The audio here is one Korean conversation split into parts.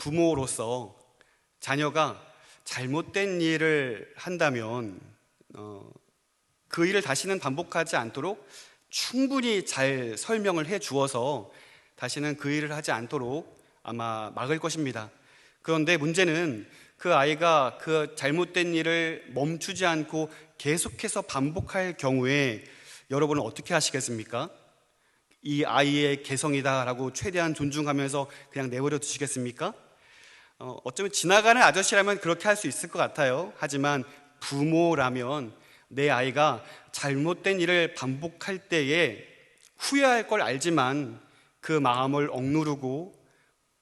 부모로서 자녀가 잘못된 일을 한다면 그 일을 다시는 반복하지 않도록 충분히 잘 설명을 해 주어서 다시는 그 일을 하지 않도록 아마 막을 것입니다. 그런데 문제는 그 아이가 그 잘못된 일을 멈추지 않고 계속해서 반복할 경우에 여러분은 어떻게 하시겠습니까? 이 아이의 개성이다라고 최대한 존중하면서 그냥 내버려 두시겠습니까? 어쩌면 지나가는 아저씨라면 그렇게 할 수 있을 것 같아요. 하지만 부모라면 내 아이가 잘못된 일을 반복할 때에 후회할 걸 알지만 그 마음을 억누르고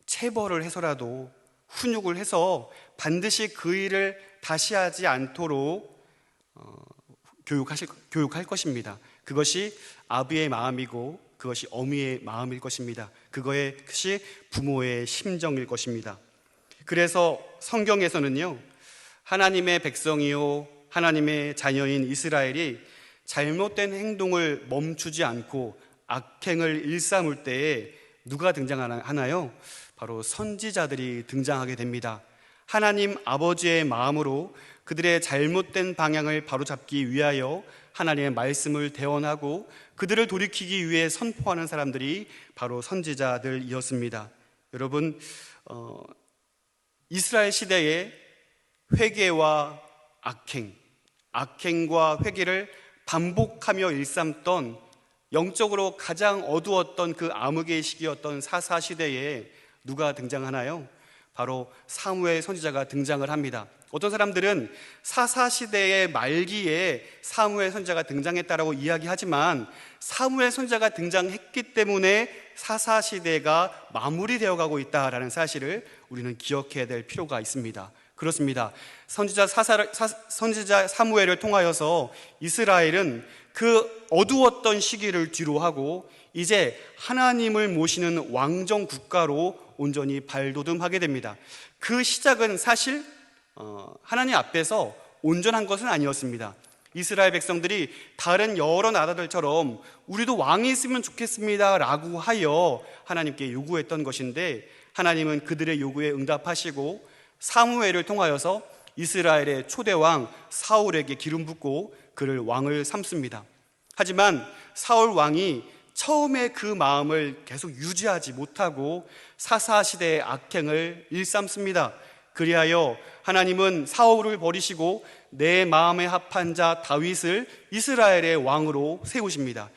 체벌을 해서라도 훈육을 해서 반드시 그 일을 다시 하지 않도록 교육할 것입니다. 그것이 아비의 마음이고 그것이 어미의 마음일 것입니다. 그것이 부모의 심정일 것입니다. 그래서 성경에서는요, 하나님의 백성이요 하나님의 자녀인 이스라엘이 잘못된 행동을 멈추지 않고 악행을 일삼을 때에 누가 등장하나요? 바로 선지자들이 등장하게 됩니다. 하나님 아버지의 마음으로 그들의 잘못된 방향을 바로잡기 위하여 하나님의 말씀을 대언하고 그들을 돌이키기 위해 선포하는 사람들이 바로 선지자들이었습니다. 여러분, 이스라엘 시대에 회개와 악행과 회개를 반복하며 일삼던 영적으로 가장 어두웠던 그 암흑의 시기였던 사사 시대에 누가 등장하나요? 바로 사무엘 선지자가 등장을 합니다. 어떤 사람들은 사사 시대의 말기에 사무엘 선지자가 등장했다라고 이야기하지만 사무엘 선지자가 등장했기 때문에 사사 시대가 마무리되어 가고 있다라는 사실을 우리는 기억해야 될 필요가 있습니다. 그렇습니다. 선지자 사무엘을 통하여서 이스라엘은 그 어두웠던 시기를 뒤로하고 이제 하나님을 모시는 왕정 국가로 온전히 발돋움하게 됩니다. 그 시작은 사실 하나님 앞에서 온전한 것은 아니었습니다. 이스라엘 백성들이 다른 여러 나라들처럼 우리도 왕이 있으면 좋겠습니다 라고 하여 하나님께 요구했던 것인데 하나님은 그들의 요구에 응답하시고 사무엘을 통하여서 이스라엘의 초대왕 사울에게 기름 붓고 그를 왕을 삼습니다. 하지만 사울 왕이 처음에 그 마음을 계속 유지하지 못하고 사사시대의 악행을 일삼습니다. 그리하여 하나님은 사울을 버리시고 내 마음에 합한 자 다윗을 이스라엘의 왕으로 세우십니다.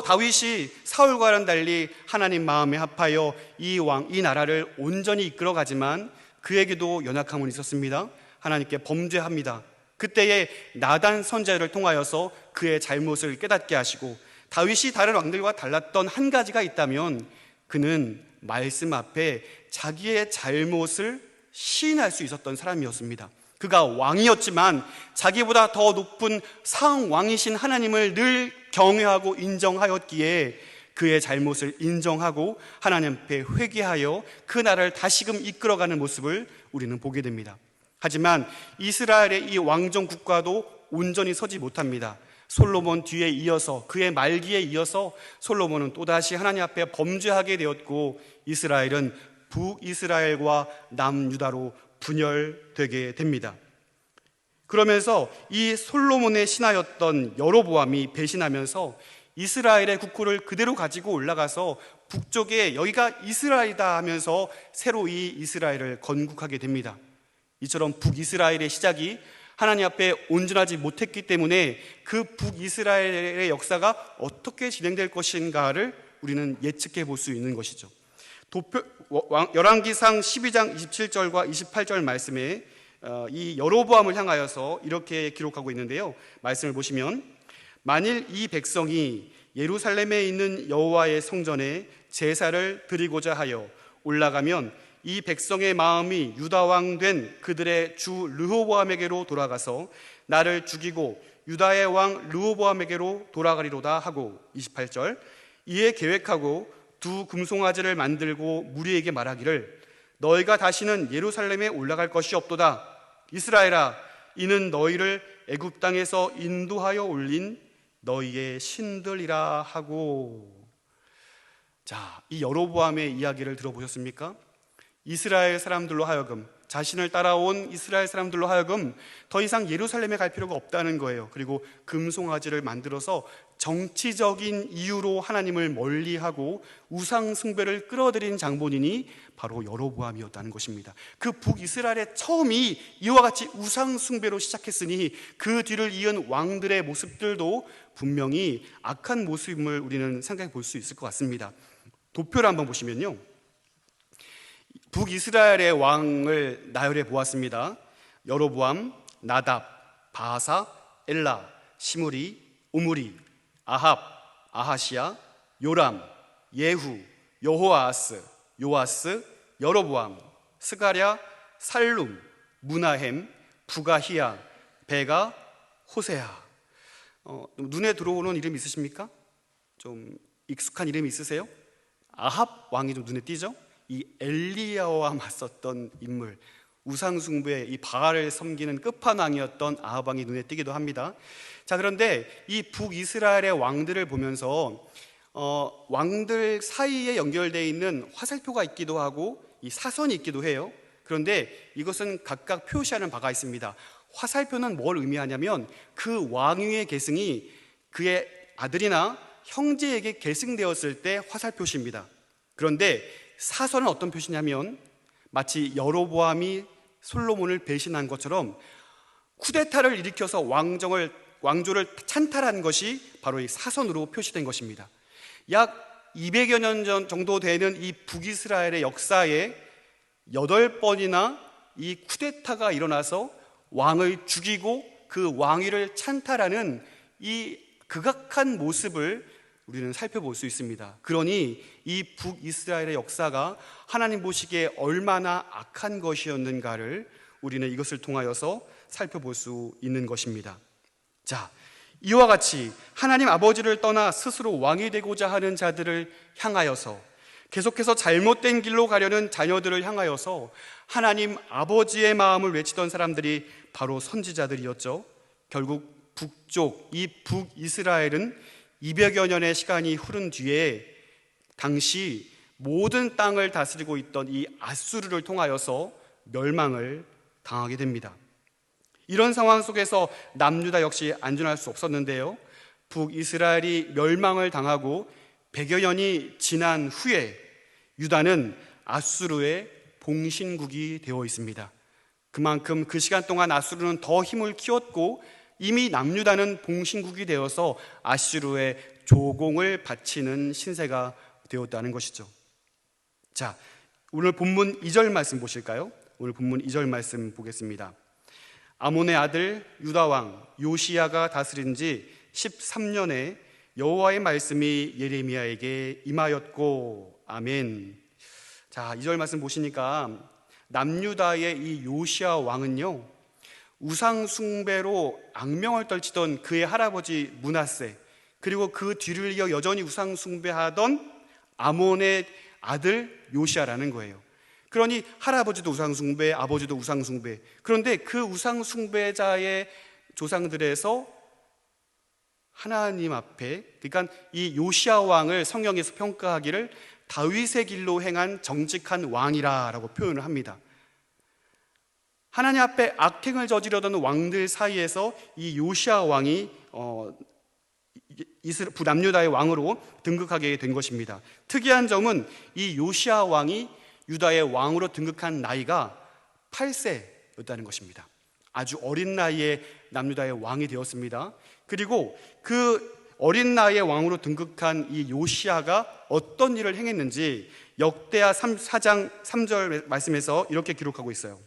다윗이 사울과는 달리 하나님 마음에 합하여 이 나라를 온전히 이끌어가지만 그에게도 연약함은 있었습니다. 하나님께 범죄합니다. 그때에 나단 선지자를 통하여서 그의 잘못을 깨닫게 하시고 다윗이 다른 왕들과 달랐던 한 가지가 있다면 그는 말씀 앞에 자기의 잘못을 시인할 수 있었던 사람이었습니다. 그가 왕이었지만 자기보다 더 높은 상왕이신 하나님을 늘 경외하고 인정하였기에 그의 잘못을 인정하고 하나님 앞에 회개하여 그 나라를 다시금 이끌어가는 모습을 우리는 보게 됩니다. 하지만 이스라엘의 이 왕정 국가도 온전히 서지 못합니다. 솔로몬 뒤에 이어서 그의 말기에 이어서 솔로몬은 또다시 하나님 앞에 범죄하게 되었고 이스라엘은 북이스라엘과 남유다로 분열되게 됩니다. 그러면서 이 솔로몬의 신하였던 여로보암이 배신하면서 이스라엘의 국호를 그대로 가지고 올라가서 북쪽에 여기가 이스라엘이다 하면서 새로 이 이스라엘을 건국하게 됩니다. 이처럼 북이스라엘의 시작이 하나님 앞에 온전하지 못했기 때문에 그 북이스라엘의 역사가 어떻게 진행될 것인가를 우리는 예측해 볼 수 있는 것이죠. 열왕기상 12장 27절과 28절 말씀에 이 여로보암을 향하여서 이렇게 기록하고 있는데요. 말씀을 보시면 만일 이 백성이 예루살렘에 있는 여호와의 성전에 제사를 드리고자 하여 올라가면 이 백성의 마음이 유다왕 된 그들의 주 르호보암에게로 돌아가서 나를 죽이고 유다의 왕 르호보암에게로 돌아가리로다 하고 28절 이에 계획하고 두 금송아지를 만들고 무리에게 말하기를 너희가 다시는 예루살렘에 올라갈 것이 없도다. 이스라엘아 이는 너희를 애굽 땅에서 인도하여 올린 너희의 신들이라 하고. 자, 이 여로보암의 이야기를 들어보셨습니까? 이스라엘 사람들로 하여금, 자신을 따라온 이스라엘 사람들로 하여금 더 이상 예루살렘에 갈 필요가 없다는 거예요. 그리고 금송아지를 만들어서 정치적인 이유로 하나님을 멀리하고 우상 숭배를 끌어들인 장본인이 바로 여로보암이었다는 것입니다. 그 북이스라엘의 처음이 이와 같이 우상 숭배로 시작했으니 그 뒤를 이은 왕들의 모습들도 분명히 악한 모습임을 우리는 생각해 볼 수 있을 것 같습니다. 도표를 한번 보시면요, 북이스라엘의 왕을 나열해 보았습니다. 여로보암, 나답, 바하사, 엘라, 시므리, 오므리, 아합, 아하시야, 요람, 예후, 여호아하스, 요아스, 여로보암, 스가랴, 살룸, 무나헴, 부가히야, 베가, 호세아. 눈에 들어오는 이름 있으십니까? 좀 익숙한 이름이 있으세요? 아합 왕이 좀 눈에 띄죠? 이 엘리야와 맞섰던 인물, 우상숭배, 이 바알을 섬기는 끝판왕이었던 아합 왕이 눈에 띄기도 합니다. 자, 그런데 이 북이스라엘의 왕들을 보면서 왕들 사이에 연결되어 있는 화살표가 있기도 하고 이 사선이 있기도 해요. 그런데 이것은 각각 표시하는 바가 있습니다. 화살표는 뭘 의미하냐면 그 왕위의 계승이 그의 아들이나 형제에게 계승되었을 때 화살표시입니다. 그런데 사선은 어떤 표시냐면 마치 여로보암이 솔로몬을 배신한 것처럼 쿠데타를 일으켜서 왕조를 찬탈한 것이 바로 이 사선으로 표시된 것입니다. 약 200여 년 전 정도 되는 이 북이스라엘의 역사에 8번이나 이 쿠데타가 일어나서 왕을 죽이고 그 왕위를 찬탈하는 이 극악한 모습을 우리는 살펴볼 수 있습니다. 그러니 이 북이스라엘의 역사가 하나님 보시기에 얼마나 악한 것이었는가를 우리는 이것을 통하여서 살펴볼 수 있는 것입니다. 자, 이와 같이 하나님 아버지를 떠나 스스로 왕이 되고자 하는 자들을 향하여서, 계속해서 잘못된 길로 가려는 자녀들을 향하여서 하나님 아버지의 마음을 외치던 사람들이 바로 선지자들이었죠. 결국 북쪽 이 북이스라엘은 200여 년의 시간이 흐른 뒤에 당시 모든 땅을 다스리고 있던 이 아수르를 통하여서 멸망을 당하게 됩니다. 이런 상황 속에서 남유다 역시 안전할 수 없었는데요, 북이스라엘이 멸망을 당하고 100여 년이 지난 후에 유다는 아수르의 봉신국이 되어 있습니다. 그만큼 그 시간 동안 아수르는 더 힘을 키웠고 이미 남유다는 봉신국이 되어서 아수르의 조공을 바치는 신세가 되었다는 것이죠. 자, 오늘 본문 2절 말씀 보실까요? 오늘 본문 2절 말씀 보겠습니다. 아몬의 아들 유다왕 요시야가 다스린 지 13년에 여호와의 말씀이 예레미야에게 임하였고. 아멘. 자, 2절 말씀 보시니까 남유다의 이 요시야 왕은요, 우상 숭배로 악명을 떨치던 그의 할아버지 므낫세, 그리고 그 뒤를 이어 여전히 우상 숭배하던 아몬의 아들 요시야라는 거예요. 그러니 할아버지도 우상 숭배, 아버지도 우상 숭배. 그런데 그 우상 숭배자의 조상들에서 하나님 앞에, 그러니까 이 요시야 왕을 성경에서 평가하기를 다윗의 길로 행한 정직한 왕이라고 표현을 합니다. 하나님 앞에 악행을 저지르던 왕들 사이에서 이 요시야 왕이 남유다의 왕으로 등극하게 된 것입니다. 특이한 점은 이 요시야 왕이 유다의 왕으로 등극한 나이가 8세였다는 것입니다. 아주 어린 나이에 남유다의 왕이 되었습니다. 그리고 그 어린 나이에 왕으로 등극한 이 요시야가 어떤 일을 행했는지 역대하 4장 3절 말씀에서 이렇게 기록하고 있어요.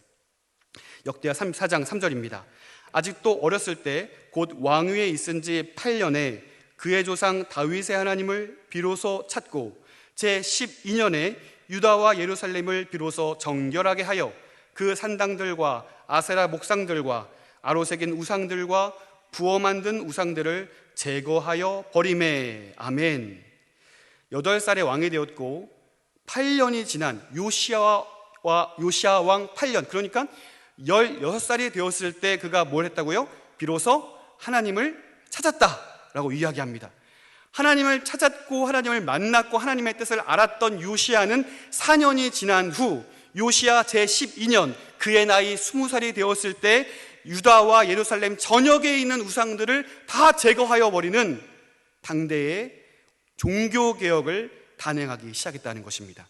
역대하 4장 3절입니다. 아직도 어렸을 때 곧 왕위에 있은 지 8년에 그의 조상 다윗의 하나님을 비로소 찾고 제12년에 유다와 예루살렘을 비로소 정결하게 하여 그 산당들과 아세라 목상들과 아로새긴 우상들과 부어 만든 우상들을 제거하여 버리매. 아멘. 8살에 왕이 되었고 8년이 지난 요시야 왕 8년, 그러니까 16살이 되었을 때 그가 뭘 했다고요? 비로소 하나님을 찾았다라고 이야기합니다. 하나님을 찾았고 하나님을 만났고 하나님의 뜻을 알았던 요시야는 4년이 지난 후 요시야 제12년 그의 나이 20살이 되었을 때 유다와 예루살렘 전역에 있는 우상들을 다 제거하여 버리는 당대의 종교개혁을 단행하기 시작했다는 것입니다.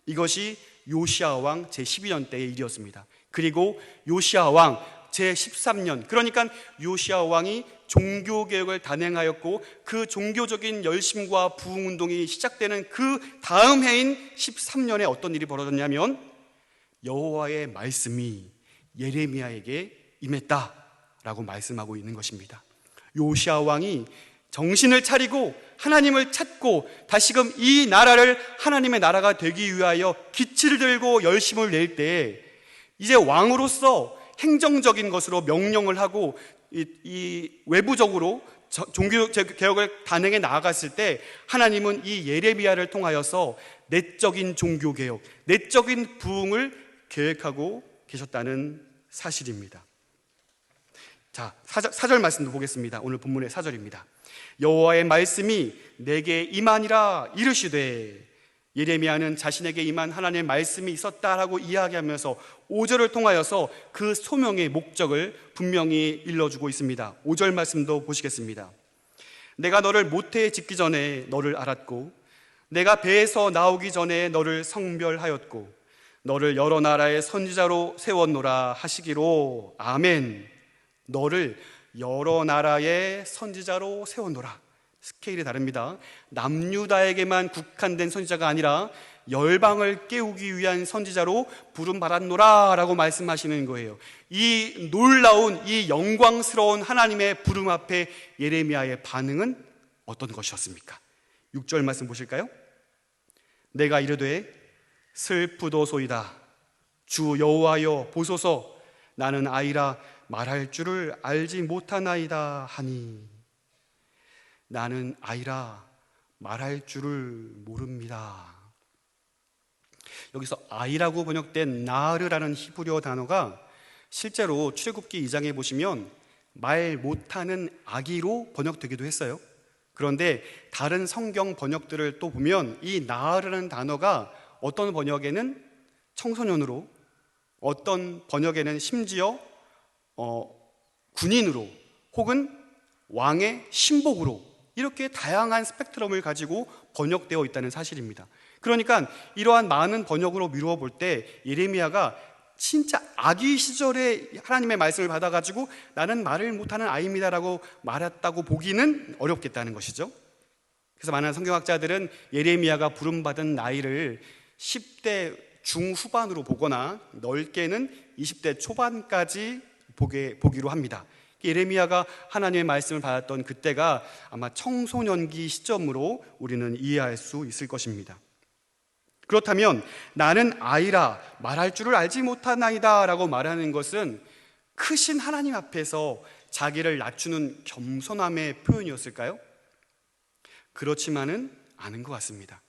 이것이 요시야 왕 제12년 때의 일이었습니다. 그리고 요시야 왕 제13년, 그러니까 요시야 왕이 종교개혁을 단행하였고 그 종교적인 열심과 부흥운동이 시작되는 그 다음 해인 13년에 어떤 일이 벌어졌냐면 여호와의 말씀이 예레미야에게 임했다라고 말씀하고 있는 것입니다. 요시야 왕이 정신을 차리고 하나님을 찾고 다시금 이 나라를 하나님의 나라가 되기 위하여 기치를 들고 열심을 낼 때 이제 왕으로서 행정적인 것으로 명령을 하고 이 외부적으로 종교 개혁을 단행해 나아갔을 때 하나님은 이 예레미야를 통하여서 내적인 종교 개혁, 내적인 부흥을 계획하고 계셨다는 사실입니다. 자, 4절 말씀도 보겠습니다. 오늘 본문의 4절입니다. 여호와의 말씀이 내게 임하니라 이르시되, 예레미야는 자신에게 임한 하나님의 말씀이 있었다라고 이야기하면서 5절을 통하여서 그 소명의 목적을 분명히 일러주고 있습니다. 5절 말씀도 보시겠습니다. 내가 너를 모태에 짓기 전에 너를 알았고 내가 배에서 나오기 전에 너를 성별하였고 너를 여러 나라의 선지자로 세웠노라 하시기로. 아멘. 너를 여러 나라의 선지자로 세웠노라. 스케일이 다릅니다. 남유다에게만 국한된 선지자가 아니라 열방을 깨우기 위한 선지자로 부름받았노라 라고 말씀하시는 거예요. 이 놀라운, 이 영광스러운 하나님의 부름 앞에 예레미야의 반응은 어떤 것이었습니까? 6절 말씀 보실까요? 내가 이르되 슬프도소이다. 주 여호와여 보소서. 나는 아이라 말할 줄을 알지 못하나이다 하니. 나는 아이라 말할 줄을 모릅니다. 여기서 아이라고 번역된 나르라는 히브리어 단어가 실제로 출애굽기 2장에 보시면 말 못하는 아기로 번역되기도 했어요. 그런데 다른 성경 번역들을 또 보면 이 나르라는 단어가 어떤 번역에는 청소년으로, 어떤 번역에는 심지어 군인으로, 혹은 왕의 신복으로, 이렇게 다양한 스펙트럼을 가지고 번역되어 있다는 사실입니다. 그러니까 이러한 많은 번역으로 미루어 볼 때 예레미야가 진짜 아기 시절에 하나님의 말씀을 받아가지고 나는 말을 못하는 아이입니다라고 말했다고 보기는 어렵겠다는 것이죠. 그래서 많은 성경학자들은 예레미야가 부름받은 나이를 10대 중후반으로 보거나 넓게는 20대 초반까지 보기로 합니다. 예레미야가 하나님의 말씀을 받았던 그때가 아마 청소년기 시점으로 우리는 이해할 수 있을 것입니다. 그렇다면 나는 아이라 말할 줄을 알지 못하나이다 라고 말하는 것은 크신 하나님 앞에서 자기를 낮추는 겸손함의 표현이었을까요? 그렇지만은 않은 것 같습니다.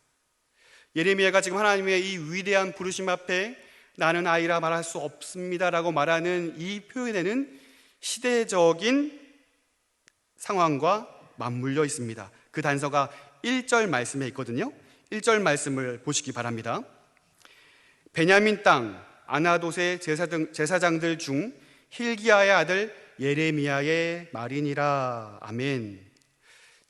예레미야가 지금 하나님의 이 위대한 부르심 앞에 나는 아이라 말할 수 없습니다 라고 말하는 이 표현에는 시대적인 상황과 맞물려 있습니다. 그 단서가 1절 말씀에 있거든요. 1절 말씀을 보시기 바랍니다. 베냐민 땅 아나돗의 제사장들 중 힐기야의 아들 예레미야의 말이니라. 아멘.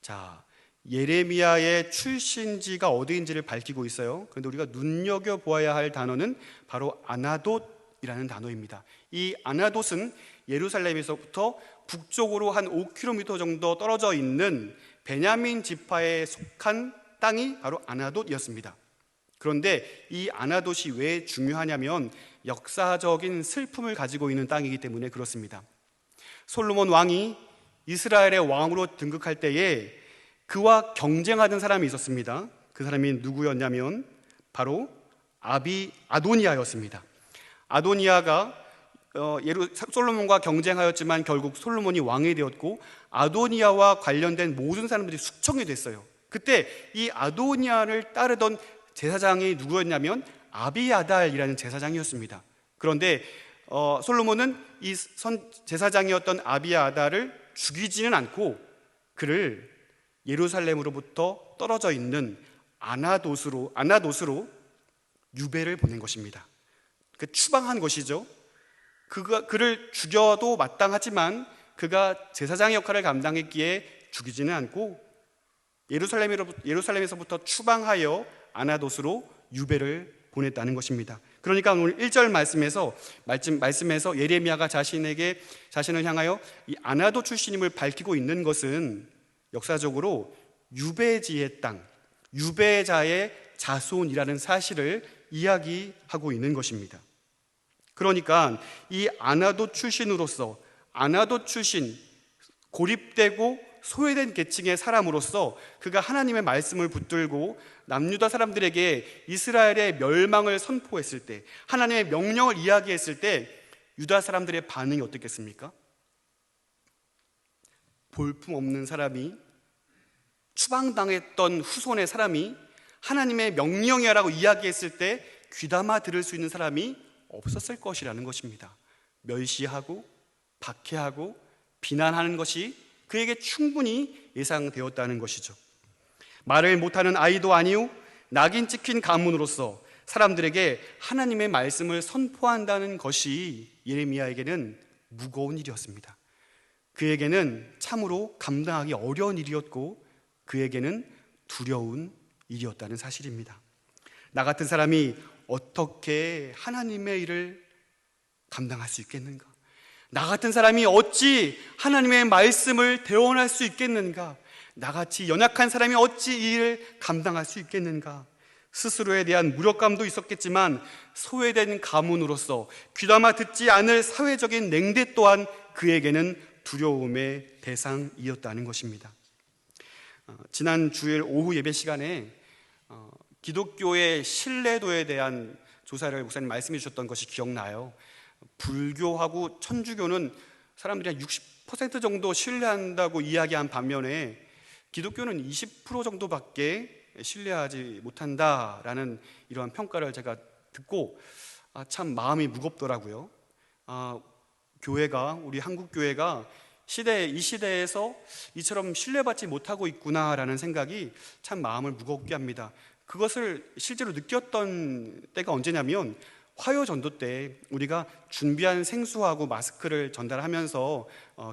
자, 예레미야의 출신지가 어디인지를 밝히고 있어요. 그런데 우리가 눈여겨보아야 할 단어는 바로 아나돗이라는 단어입니다. 이 아나돗은 예루살렘에서부터 북쪽으로 한 5km 정도 떨어져 있는 베냐민 지파에 속한 땅이 바로 아나돗이었습니다. 그런데 이 아나돗이 왜 중요하냐면 역사적인 슬픔을 가지고 있는 땅이기 때문에 그렇습니다. 솔로몬 왕이 이스라엘의 왕으로 등극할 때에 그와 경쟁하던 사람이 있었습니다. 그 사람이 누구였냐면 바로 아도니아였습니다. 아도니아가 솔로몬과 경쟁하였지만 결국 솔로몬이 왕이 되었고 아도니아와 관련된 모든 사람들이 숙청이 됐어요. 그때 이 아도니아를 따르던 제사장이 누구였냐면 아비아달이라는 제사장이었습니다. 그런데 솔로몬은 이 제사장이었던 아비아달을 죽이지는 않고 그를 예루살렘으로부터 떨어져 있는 아나돗으로 유배를 보낸 것입니다. 그 추방한 것이죠. 그를 죽여도 마땅하지만 그가 제사장의 역할을 감당했기에 죽이지는 않고 예루살렘에서부터 추방하여 아나돗으로 유배를 보냈다는 것입니다. 그러니까 오늘 1절 말씀에서 예레미야가 자신을 향하여 이 아나돗 출신임을 밝히고 있는 것은 역사적으로 유배지의 땅, 유배자의 자손이라는 사실을 이야기하고 있는 것입니다. 그러니까 이 아나돗 출신으로서, 아나돗 출신, 고립되고 소외된 계층의 사람으로서 그가 하나님의 말씀을 붙들고 남유다 사람들에게 이스라엘의 멸망을 선포했을 때, 하나님의 명령을 이야기했을 때 유다 사람들의 반응이 어떻겠습니까? 볼품없는 사람이, 추방당했던 후손의 사람이 하나님의 명령이라고 이야기했을 때 귀담아 들을 수 있는 사람이 없었을 것이라는 것입니다. 멸시하고 박해하고 비난하는 것이 그에게 충분히 예상되었다는 것이죠. 말을 못하는 아이도 아니요 낙인 찍힌 가문으로서 사람들에게 하나님의 말씀을 선포한다는 것이 예레미야에게는 무거운 일이었습니다. 그에게는 참으로 감당하기 어려운 일이었고 그에게는 두려운 일이었다는 사실입니다. 나 같은 사람이 어떻게 하나님의 일을 감당할 수 있겠는가? 나 같은 사람이 어찌 하나님의 말씀을 대언할 수 있겠는가? 나같이 연약한 사람이 어찌 이 일을 감당할 수 있겠는가? 스스로에 대한 무력감도 있었겠지만 소외된 가문으로서 귀담아 듣지 않을 사회적인 냉대 또한 그에게는 두려움의 대상이었다는 것입니다. 지난 주일 오후 예배 시간에 기독교의 신뢰도에 대한 조사를 목사님 말씀해 주셨던 것이 기억나요. 불교하고 천주교는 사람들이 한 60% 정도 신뢰한다고 이야기한 반면에 기독교는 20% 정도밖에 신뢰하지 못한다라는 이러한 평가를 제가 듣고 참 마음이 무겁더라고요. 교회가, 우리 한국 교회가 이 시대에서 이처럼 신뢰받지 못하고 있구나라는 생각이 참 마음을 무겁게 합니다. 그것을 실제로 느꼈던 때가 언제냐면 화요 전도 때 우리가 준비한 생수하고 마스크를 전달하면서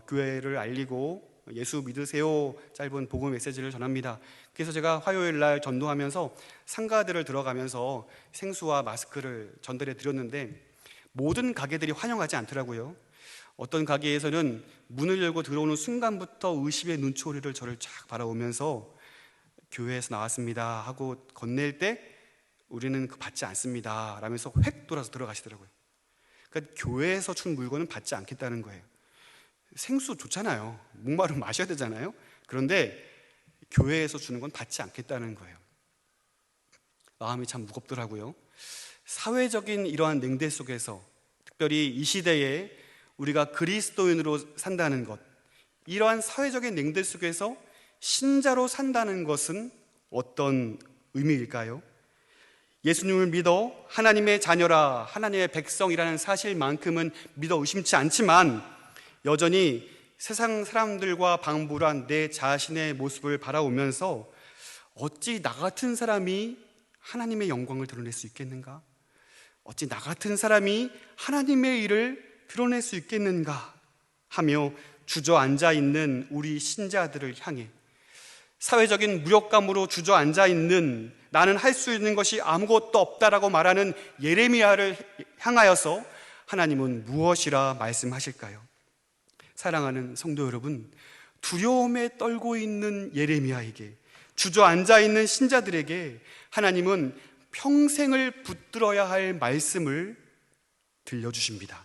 교회를 알리고 예수 믿으세요 짧은 복음 메시지를 전합니다. 그래서 제가 화요일 날 전도하면서 상가들을 들어가면서 생수와 마스크를 전달해 드렸는데 모든 가게들이 환영하지 않더라고요. 어떤 가게에서는 문을 열고 들어오는 순간부터 의심의 눈초리를 저를 쫙 바라보면서 교회에서 나왔습니다 하고 건넬 때 우리는 받지 않습니다 라면서 획 돌아서 들어가시더라고요. 그러니까 교회에서 준 물건은 받지 않겠다는 거예요. 생수 좋잖아요. 목마르면 마셔야 되잖아요. 그런데 교회에서 주는 건 받지 않겠다는 거예요. 마음이 참 무겁더라고요. 사회적인 이러한 냉대 속에서 특별히 이 시대에 우리가 그리스도인으로 산다는 것, 이러한 사회적인 냉대 속에서 신자로 산다는 것은 어떤 의미일까요? 예수님을 믿어 하나님의 자녀라, 하나님의 백성이라는 사실만큼은 믿어 의심치 않지만 여전히 세상 사람들과 방불한 내 자신의 모습을 바라보면서 어찌 나 같은 사람이 하나님의 영광을 드러낼 수 있겠는가? 어찌 나 같은 사람이 하나님의 일을 드러낼 수 있겠는가? 하며 주저앉아 있는 우리 신자들을 향해 사회적인 무력감으로 주저앉아 있는 나는 할 수 있는 것이 아무것도 없다라고 말하는 예레미야를 향하여서 하나님은 무엇이라 말씀하실까요? 사랑하는 성도 여러분, 두려움에 떨고 있는 예레미야에게, 주저앉아 있는 신자들에게 하나님은 평생을 붙들어야 할 말씀을 들려주십니다.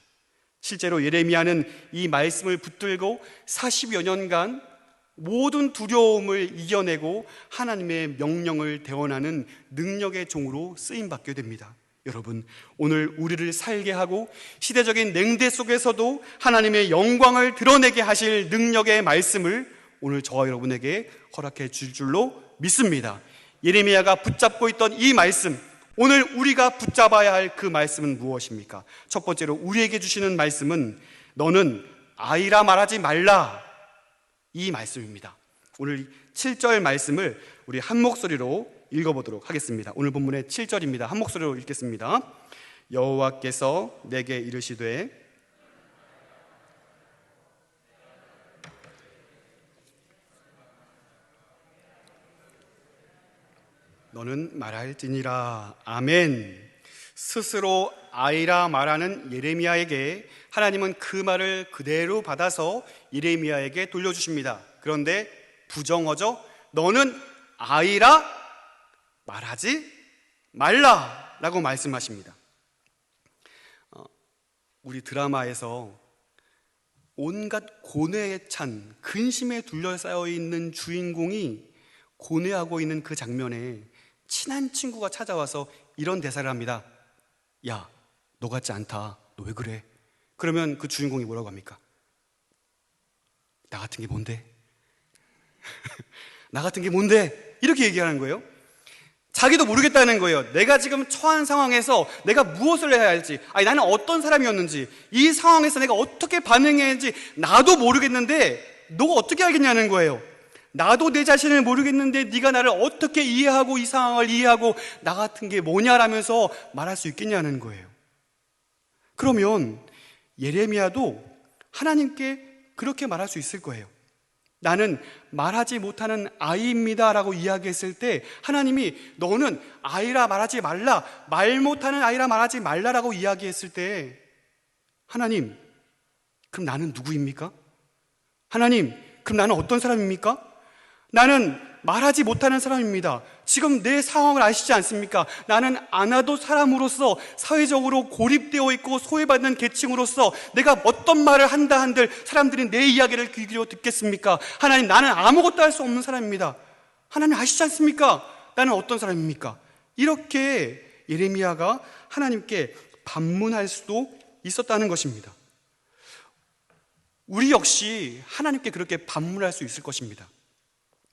실제로 예레미야는 이 말씀을 붙들고 40여 년간 모든 두려움을 이겨내고 하나님의 명령을 대언하는 능력의 종으로 쓰임받게 됩니다. 여러분, 오늘 우리를 살게 하고 시대적인 냉대 속에서도 하나님의 영광을 드러내게 하실 능력의 말씀을 오늘 저와 여러분에게 허락해 줄 줄로 믿습니다. 예레미야가 붙잡고 있던 이 말씀, 오늘 우리가 붙잡아야 할 그 말씀은 무엇입니까? 첫 번째로 우리에게 주시는 말씀은 너는 아이라 말하지 말라, 이 말씀입니다. 오늘 7절 말씀을 우리 한 목소리로 읽어보도록 하겠습니다. 오늘 본문의 7절입니다. 한 목소리로 읽겠습니다. 여호와께서 내게 이르시되 너는 말할지니라. 아멘. 스스로 아이라 말하는 예레미야에게 하나님은 그 말을 그대로 받아서 예레미야에게 돌려주십니다. 그런데 부정어죠. 너는 아이라 말하지 말라라고 말씀하십니다. 우리 드라마에서 온갖 고뇌에 찬 근심에 둘러싸여 있는 주인공이 고뇌하고 있는 그 장면에 친한 친구가 찾아와서 이런 대사를 합니다. 야, 너 같지 않다. 너 왜 그래? 그러면 그 주인공이 뭐라고 합니까? 나 같은 게 뭔데? 나 같은 게 뭔데? 이렇게 얘기하는 거예요. 자기도 모르겠다는 거예요. 내가 지금 처한 상황에서 내가 무엇을 해야 할지, 아니 나는 어떤 사람이었는지, 이 상황에서 내가 어떻게 반응해야 할지 나도 모르겠는데 너가 어떻게 알겠냐는 거예요. 나도 내 자신을 모르겠는데 네가 나를 어떻게 이해하고 이 상황을 이해하고 나 같은 게 뭐냐라면서 말할 수 있겠냐는 거예요. 그러면 예레미야도 하나님께 그렇게 말할 수 있을 거예요. 나는 말하지 못하는 아이입니다 라고 이야기했을 때 하나님이 너는 아이라 말하지 말라, 말 못하는 아이라 말하지 말라라고 이야기했을 때 하나님, 그럼 나는 누구입니까? 하나님, 그럼 나는 어떤 사람입니까? 나는 말하지 못하는 사람입니다. 지금 내 상황을 아시지 않습니까? 나는 아나도 사람으로서 사회적으로 고립되어 있고 소외받는 계층으로서 내가 어떤 말을 한다 한들 사람들이 내 이야기를 귀 기울여 듣겠습니까? 하나님, 나는 아무것도 할 수 없는 사람입니다. 하나님 아시지 않습니까? 나는 어떤 사람입니까? 이렇게 예레미야가 하나님께 반문할 수도 있었다는 것입니다. 우리 역시 하나님께 그렇게 반문할 수 있을 것입니다.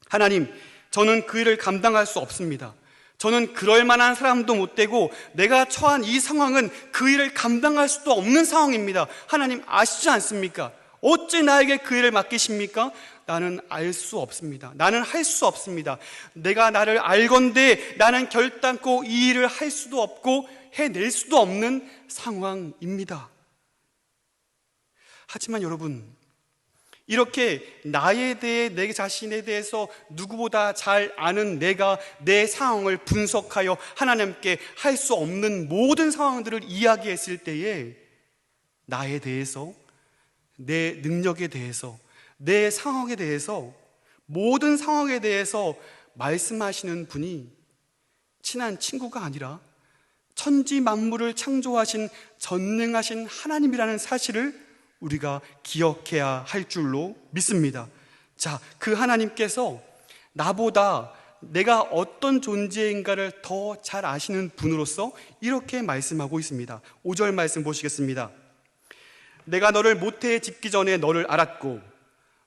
하나님, 저는 그 일을 감당할 수 없습니다. 저는 그럴 만한 사람도 못 되고 내가 처한 이 상황은 그 일을 감당할 수도 없는 상황입니다. 하나님 아시지 않습니까? 어찌 나에게 그 일을 맡기십니까? 나는 알 수 없습니다. 나는 할 수 없습니다. 내가 나를 알건대 나는 결단코 이 일을 할 수도 없고 해낼 수도 없는 상황입니다. 하지만 여러분, 이렇게 나에 대해, 내 자신에 대해서 누구보다 잘 아는 내가 내 상황을 분석하여 하나님께 할 수 없는 모든 상황들을 이야기했을 때에 나에 대해서, 내 능력에 대해서, 내 상황에 대해서, 모든 상황에 대해서 말씀하시는 분이 친한 친구가 아니라 천지 만물을 창조하신 전능하신 하나님이라는 사실을 우리가 기억해야 할 줄로 믿습니다. 자, 그 하나님께서 나보다 내가 어떤 존재인가를 더 잘 아시는 분으로서 이렇게 말씀하고 있습니다. 5절 말씀 보시겠습니다. 내가 너를 모태에 짓기 전에 너를 알았고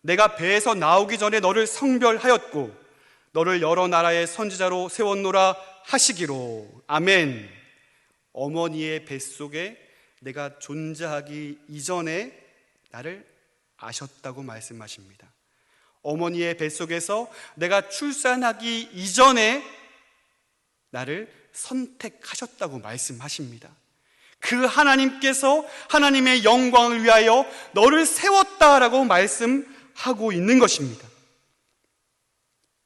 내가 배에서 나오기 전에 너를 성별하였고 너를 여러 나라의 선지자로 세웠노라 하시기로. 아멘. 어머니의 뱃속에 내가 존재하기 이전에 나를 아셨다고 말씀하십니다. 어머니의 뱃속에서 내가 출산하기 이전에 나를 선택하셨다고 말씀하십니다. 그 하나님께서 하나님의 영광을 위하여 너를 세웠다라고 말씀하고 있는 것입니다.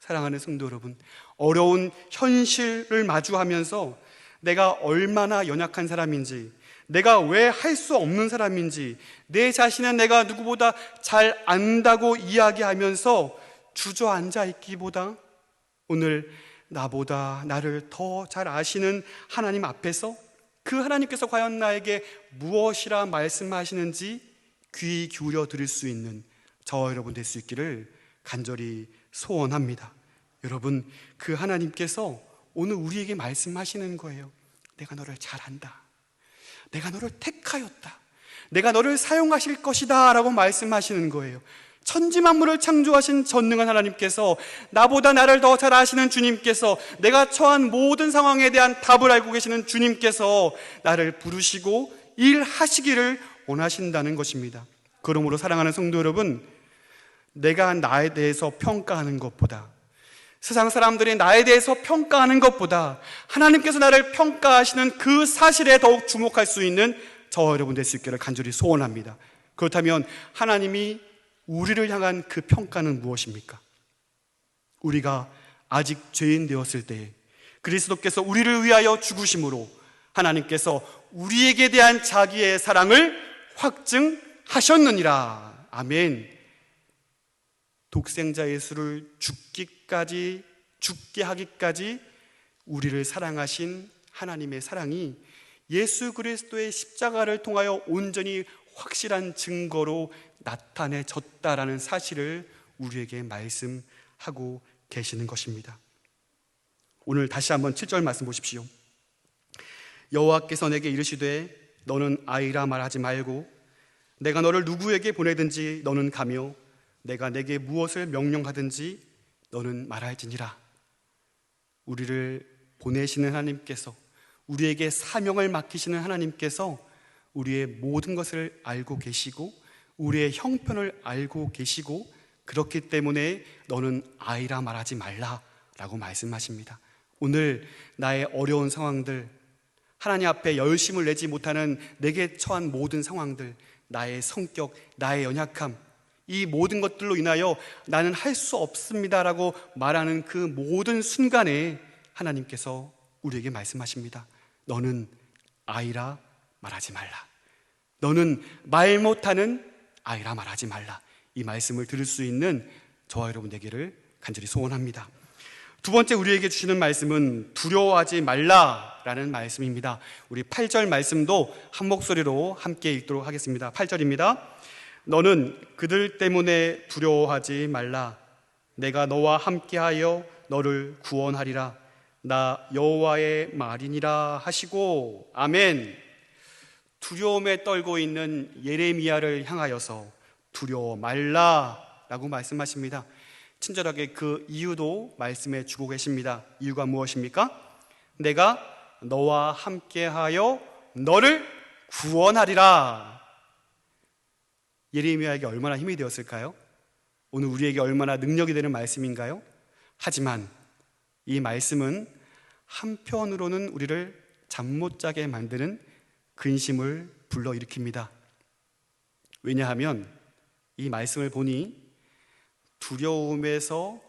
사랑하는 성도 여러분, 어려운 현실을 마주하면서 내가 얼마나 연약한 사람인지, 내가 왜 할 수 없는 사람인지, 내 자신은 내가 누구보다 잘 안다고 이야기하면서 주저앉아 있기보다 오늘 나보다 나를 더 잘 아시는 하나님 앞에서 그 하나님께서 과연 나에게 무엇이라 말씀하시는지 귀 기울여 들을 수 있는 저와 여러분 될 수 있기를 간절히 소원합니다. 여러분, 그 하나님께서 오늘 우리에게 말씀하시는 거예요. 내가 너를 잘 안다. 내가 너를 택하였다. 내가 너를 사용하실 것이다 라고 말씀하시는 거예요. 천지 만물을 창조하신 전능한 하나님께서, 나보다 나를 더 잘 아시는 주님께서, 내가 처한 모든 상황에 대한 답을 알고 계시는 주님께서 나를 부르시고 일하시기를 원하신다는 것입니다. 그러므로 사랑하는 성도 여러분, 내가 나에 대해서 평가하는 것보다 세상 사람들이 나에 대해서 평가하는 것보다 하나님께서 나를 평가하시는 그 사실에 더욱 주목할 수 있는 저와 여러분 될 수 있기를 간절히 소원합니다. 그렇다면 하나님이 우리를 향한 그 평가는 무엇입니까? 우리가 아직 죄인 되었을 때에 그리스도께서 우리를 위하여 죽으심으로 하나님께서 우리에게 대한 자기의 사랑을 확증하셨느니라. 아멘. 독생자 예수를 죽게 하기까지 우리를 사랑하신 하나님의 사랑이 예수 그리스도의 십자가를 통하여 온전히 확실한 증거로 나타내졌다라는 사실을 우리에게 말씀하고 계시는 것입니다. 오늘 다시 한번 7절 말씀 보십시오. 여호와께서 내게 이르시되 너는 아이라 말하지 말고 내가 너를 누구에게 보내든지 너는 가며 내가 내게 무엇을 명령하든지 너는 말할지니라. 우리를 보내시는 하나님께서, 우리에게 사명을 맡기시는 하나님께서 우리의 모든 것을 알고 계시고 우리의 형편을 알고 계시고 그렇기 때문에 너는 아이라 말하지 말라라고 말씀하십니다. 오늘 나의 어려운 상황들, 하나님 앞에 열심을 내지 못하는 내게 처한 모든 상황들, 나의 성격, 나의 연약함, 이 모든 것들로 인하여 나는 할 수 없습니다라고 말하는 그 모든 순간에 하나님께서 우리에게 말씀하십니다. 너는 아이라 말하지 말라. 너는 말 못하는 아이라 말하지 말라. 이 말씀을 들을 수 있는 저와 여러분 되기를 간절히 소원합니다. 두 번째 우리에게 주시는 말씀은 두려워하지 말라라는 말씀입니다. 우리 8절 말씀도 한 목소리로 함께 읽도록 하겠습니다. 8절입니다. 너는 그들 때문에 두려워하지 말라. 내가 너와 함께하여 너를 구원하리라. 나 여호와의 말이니라 하시고. 아멘. 두려움에 떨고 있는 예레미야를 향하여서 두려워 말라라고 말씀하십니다. 친절하게 그 이유도 말씀해 주고 계십니다. 이유가 무엇입니까? 내가 너와 함께하여 너를 구원하리라. 예레미야에게 얼마나 힘이 되었을까요? 오늘 우리에게 얼마나 능력이 되는 말씀인가요? 하지만 이 말씀은 한편으로는 우리를 잠 못 자게 만드는 근심을 불러일으킵니다. 왜냐하면 이 말씀을 보니 두려움에서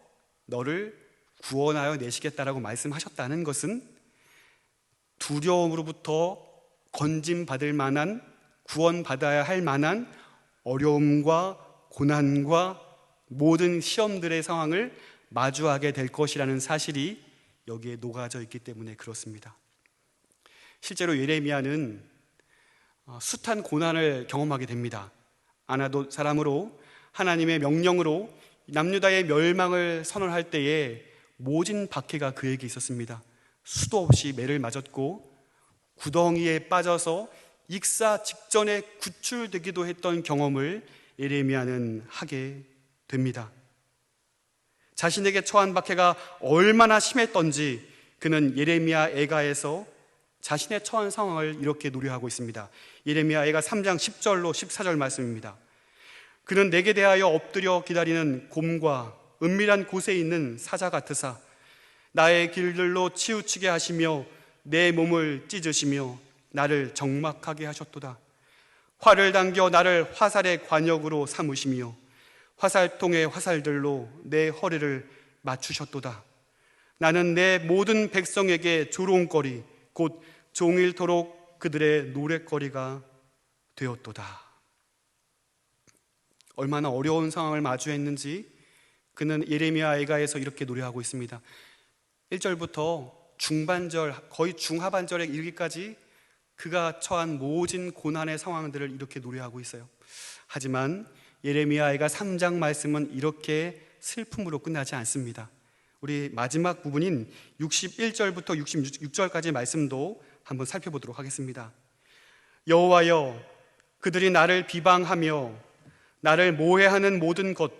너를 구원하여 내시겠다라고 말씀하셨다는 것은 두려움으로부터 건짐받을 만한, 구원받아야 할 만한 어려움과 고난과 모든 시험들의 상황을 마주하게 될 것이라는 사실이 여기에 녹아져 있기 때문에 그렇습니다. 실제로 예레미야는 숱한 고난을 경험하게 됩니다. 아나돗 사람으로 하나님의 명령으로 남유다의 멸망을 선언할 때에 모진 박해가 그에게 있었습니다. 수도 없이 매를 맞았고 구덩이에 빠져서 익사 직전에 구출되기도 했던 경험을 예레미야는 하게 됩니다. 자신에게 처한 박해가 얼마나 심했던지 그는 예레미야 애가에서 자신의 처한 상황을 이렇게 노래하고 있습니다. 예레미야 애가 3장 10절로 14절 말씀입니다. 그는 내게 대하여 엎드려 기다리는 곰과 은밀한 곳에 있는 사자 같으사 나의 길들로 치우치게 하시며 내 몸을 찢으시며 나를 적막하게 하셨도다. 활을 당겨 나를 화살의 관역으로 삼으시며 화살통의 화살들로 내 허리를 맞추셨도다. 나는 내 모든 백성에게 조롱거리 곧 종일토록 그들의 노랫거리가 되었도다. 얼마나 어려운 상황을 마주했는지 그는 예레미야 애가에서 이렇게 노래하고 있습니다. 1절부터 중반절, 거의 중하반절에 이르기까지 그가 처한 모진 고난의 상황들을 이렇게 노래하고 있어요. 하지만 예레미야 애가 3장 말씀은 이렇게 슬픔으로 끝나지 않습니다. 우리 마지막 부분인 61절부터 66절까지 말씀도 한번 살펴보도록 하겠습니다. 여호와여, 그들이 나를 비방하며 나를 모해하는 모든 것,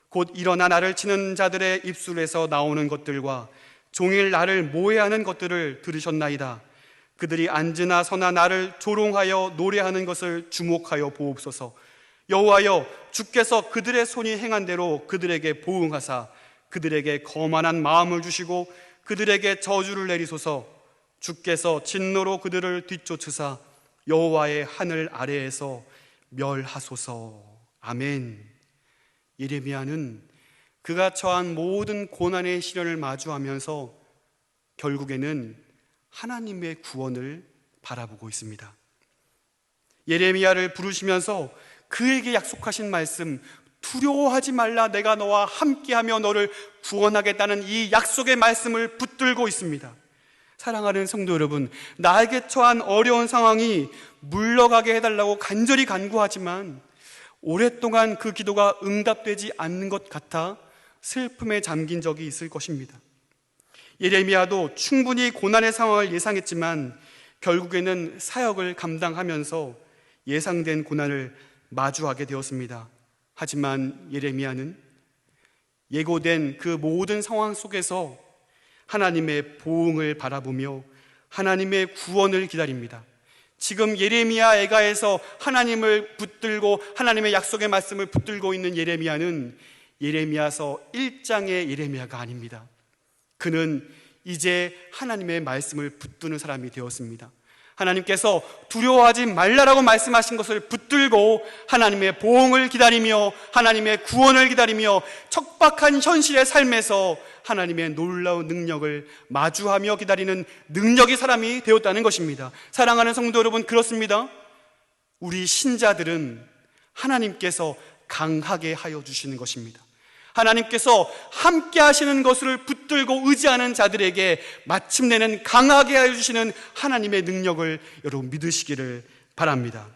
곧 일어나 나를 치는 자들의 입술에서 나오는 것들과 종일 나를 모해하는 것들을 들으셨나이다. 그들이 앉으나 서나 나를 조롱하여 노래하는 것을 주목하여 보옵소서. 여호와여, 주께서 그들의 손이 행한 대로 그들에게 보응하사 그들에게 거만한 마음을 주시고 그들에게 저주를 내리소서. 주께서 진노로 그들을 뒤쫓으사 여호와의 하늘 아래에서 멸하소서. 아멘. 예레미야는 그가 처한 모든 고난의 시련을 마주하면서 결국에는 하나님의 구원을 바라보고 있습니다. 예레미야를 부르시면서 그에게 약속하신 말씀, 두려워하지 말라, 내가 너와 함께하며 너를 구원하겠다는 이 약속의 말씀을 붙들고 있습니다. 사랑하는 성도 여러분, 나에게 처한 어려운 상황이 물러가게 해달라고 간절히 간구하지만 오랫동안 그 기도가 응답되지 않는 것 같아 슬픔에 잠긴 적이 있을 것입니다. 예레미야도 충분히 고난의 상황을 예상했지만 결국에는 사역을 감당하면서 예상된 고난을 마주하게 되었습니다. 하지만 예레미야는 예고된 그 모든 상황 속에서 하나님의 보응을 바라보며 하나님의 구원을 기다립니다. 지금 예레미야 애가에서 하나님을 붙들고 하나님의 약속의 말씀을 붙들고 있는 예레미야는 예레미야서 1장의 예레미야가 아닙니다. 그는 이제 하나님의 말씀을 붙드는 사람이 되었습니다. 하나님께서 두려워하지 말라라고 말씀하신 것을 붙들고 하나님의 보응을 기다리며 하나님의 구원을 기다리며 척박한 현실의 삶에서 하나님의 놀라운 능력을 마주하며 기다리는 능력의 사람이 되었다는 것입니다. 사랑하는 성도 여러분, 그렇습니다. 우리 신자들은 하나님께서 강하게 하여 주시는 것입니다. 하나님께서 함께 하시는 것을 붙들고 의지하는 자들에게 마침내는 강하게 하여 주시는 하나님의 능력을 여러분 믿으시기를 바랍니다.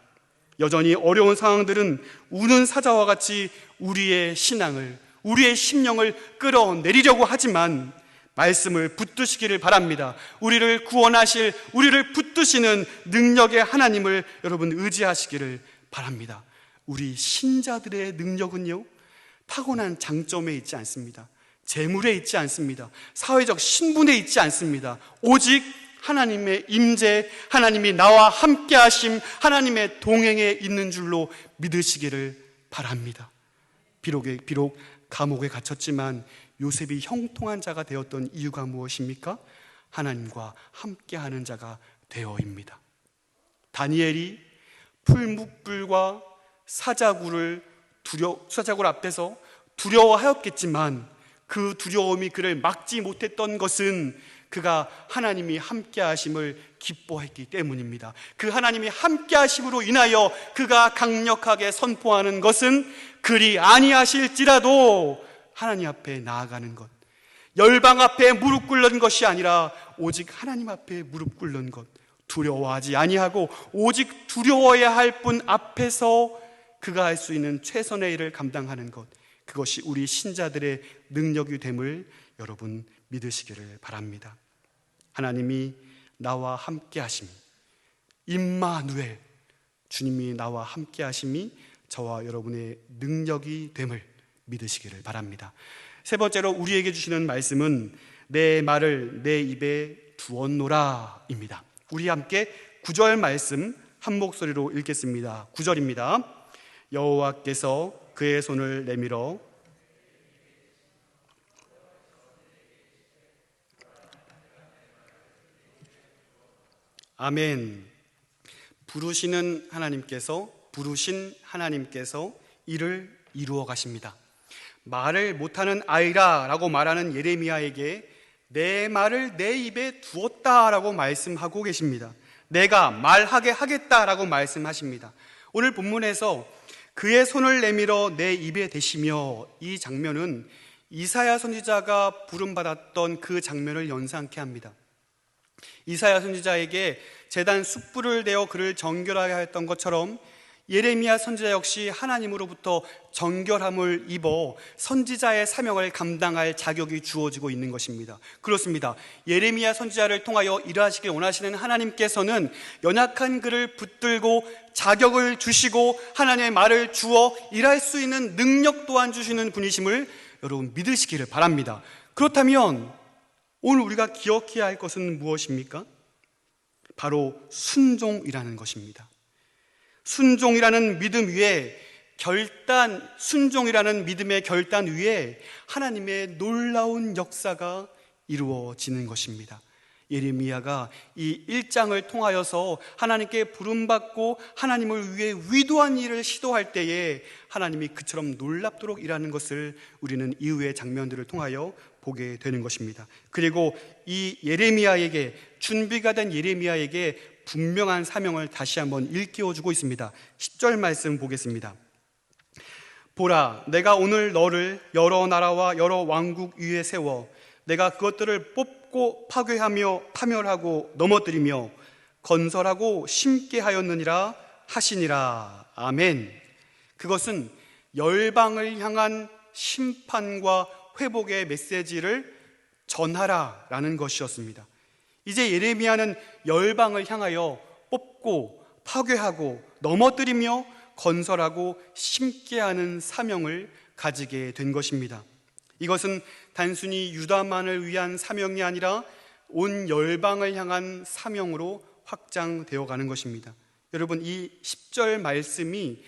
여전히 어려운 상황들은 우는 사자와 같이 우리의 신앙을, 우리의 심령을 끌어내리려고 하지만 말씀을 붙드시기를 바랍니다. 우리를 구원하실, 우리를 붙드시는 능력의 하나님을 여러분 의지하시기를 바랍니다. 우리 신자들의 능력은요, 타고난 장점에 있지 않습니다. 재물에 있지 않습니다. 사회적 신분에 있지 않습니다. 오직 하나님의 임재, 하나님이 나와 함께 하심, 하나님의 동행에 있는 줄로 믿으시기를 바랍니다. 비록 감옥에 갇혔지만 요셉이 형통한 자가 되었던 이유가 무엇입니까? 하나님과 함께하는 자가 되어입니다. 다니엘이 풀무불과 사자굴 앞에서 두려워하였겠지만 그 두려움이 그를 막지 못했던 것은 그가 하나님이 함께 하심을 기뻐했기 때문입니다. 그 하나님이 함께 하심으로 인하여 그가 강력하게 선포하는 것은 그리 아니하실지라도 하나님 앞에 나아가는 것, 열방 앞에 무릎 꿇는 것이 아니라 오직 하나님 앞에 무릎 꿇는 것, 두려워하지 아니하고 오직 두려워야 할 분 앞에서 그가 할 수 있는 최선의 일을 감당하는 것, 그것이 우리 신자들의 능력이 됨을 여러분 믿으시기를 바랍니다. 하나님이 나와 함께 하심이, 임마누엘, 주님이 나와 함께 하심이 저와 여러분의 능력이 됨을 믿으시기를 바랍니다. 세 번째로 우리에게 주시는 말씀은 내 말을 내 입에 두었노라 입니다. 우리 함께 9절 말씀 한 목소리로 읽겠습니다. 9절입니다. 여호와께서 그의 손을 내밀어 아멘. 부르신 하나님께서 일을 이루어 가십니다. 말을 못하는 아이라 라고 말하는 예레미야에게 내 말을 내 입에 두었다라고 말씀하고 계십니다. 내가 말하게 하겠다라고 말씀하십니다. 오늘 본문에서 그의 손을 내밀어 내 입에 대시며, 이 장면은 이사야 선지자가 부름받았던 그 장면을 연상케 합니다. 이사야 선지자에게 제단 숯불을 대어 그를 정결하게 했던 것처럼 예레미야 선지자 역시 하나님으로부터 정결함을 입어 선지자의 사명을 감당할 자격이 주어지고 있는 것입니다. 그렇습니다. 예레미야 선지자를 통하여 일하시길 원하시는 하나님께서는 연약한 그를 붙들고 자격을 주시고 하나님의 말을 주어 일할 수 있는 능력 또한 주시는 분이심을 여러분 믿으시기를 바랍니다. 그렇다면 오늘 우리가 기억해야 할 것은 무엇입니까? 바로 순종이라는 것입니다. 순종이라는 믿음 위에 결단, 순종이라는 믿음의 결단 위에 하나님의 놀라운 역사가 이루어지는 것입니다. 예레미야가 이 1장을 통하여서 하나님께 부름받고 하나님을 위해 위대한 일을 시도할 때에 하나님이 그처럼 놀랍도록 일하는 것을 우리는 이후의 장면들을 통하여 보게 되는 것입니다. 그리고 이 예레미야에게, 준비가 된 예레미야에게 분명한 사명을 다시 한번 일깨워주고 있습니다. 10절 말씀 보겠습니다. 보라, 내가 오늘 너를 여러 나라와 여러 왕국 위에 세워 내가 그것들을 뽑고 파괴하며 파멸하고 넘어뜨리며 건설하고 심게 하였느니라 하시니라. 아멘. 그것은 열방을 향한 심판과 회복의 메시지를 전하라라는 것이었습니다. 이제 예레미야는 열방을 향하여 뽑고 파괴하고 넘어뜨리며 건설하고 심게 하는 사명을 가지게 된 것입니다. 이것은 단순히 유다만을 위한 사명이 아니라 온 열방을 향한 사명으로 확장되어 가는 것입니다. 여러분, 이 10절 말씀이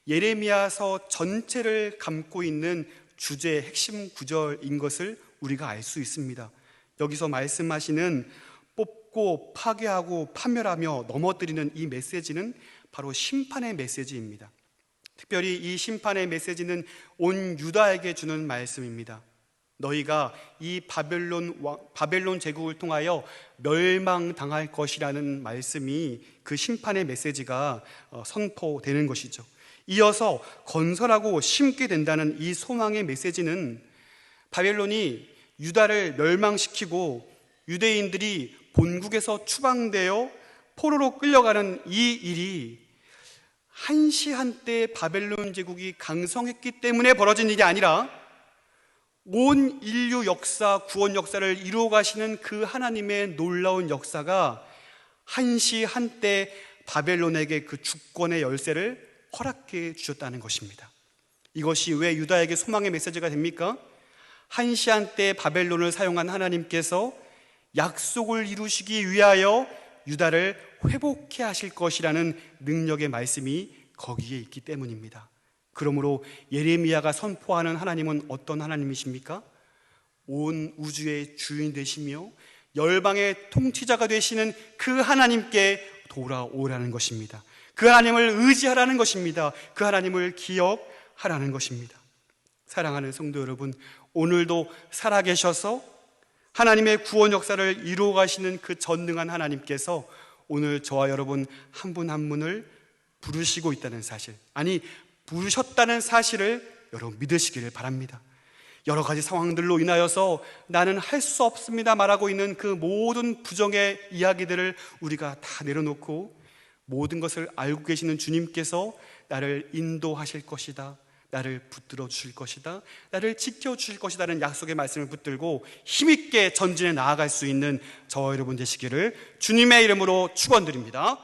예레미야서 전체를 감고 있는 주제의 핵심 구절인 것을 우리가 알 수 있습니다. 여기서 말씀하시는 뽑고 파괴하고 파멸하며 넘어뜨리는 이 메시지는 바로 심판의 메시지입니다. 특별히 이 심판의 메시지는 온 유다에게 주는 말씀입니다. 너희가 이 바벨론 제국을 통하여 멸망당할 것이라는 말씀이 그 심판의 메시지가 선포되는 것이죠. 이어서 건설하고 심게 된다는 이 소망의 메시지는 바벨론이 유다를 멸망시키고 유대인들이 본국에서 추방되어 포로로 끌려가는 이 일이 한시한때 바벨론 제국이 강성했기 때문에 벌어진 일이 아니라 온 인류 역사, 구원 역사를 이루어 가시는 그 하나님의 놀라운 역사가 한시한때 바벨론에게 그 주권의 열쇠를 허락해 주셨다는 것입니다. 이것이 왜 유다에게 소망의 메시지가 됩니까? 한시한때 바벨론을 사용한 하나님께서 약속을 이루시기 위하여 유다를 회복해 하실 것이라는 능력의 말씀이 거기에 있기 때문입니다. 그러므로 예레미야가 선포하는 하나님은 어떤 하나님이십니까? 온 우주의 주인 되시며 열방의 통치자가 되시는 그 하나님께 돌아오라는 것입니다. 그 하나님을 의지하라는 것입니다. 그 하나님을 기억하라는 것입니다. 사랑하는 성도 여러분, 오늘도 살아계셔서 하나님의 구원 역사를 이루어 가시는 그 전능한 하나님께서 오늘 저와 여러분 한 분 한 분을 부르시고 있다는 사실, 아니 부르셨다는 사실을 여러분 믿으시기를 바랍니다. 여러 가지 상황들로 인하여서 나는 할 수 없습니다 말하고 있는 그 모든 부정의 이야기들을 우리가 다 내려놓고 모든 것을 알고 계시는 주님께서 나를 인도하실 것이다, 나를 붙들어 주실 것이다, 나를 지켜주실 것이다라는 약속의 말씀을 붙들고 힘있게 전진해 나아갈 수 있는 저와 여러분 되시기를 주님의 이름으로 축원드립니다.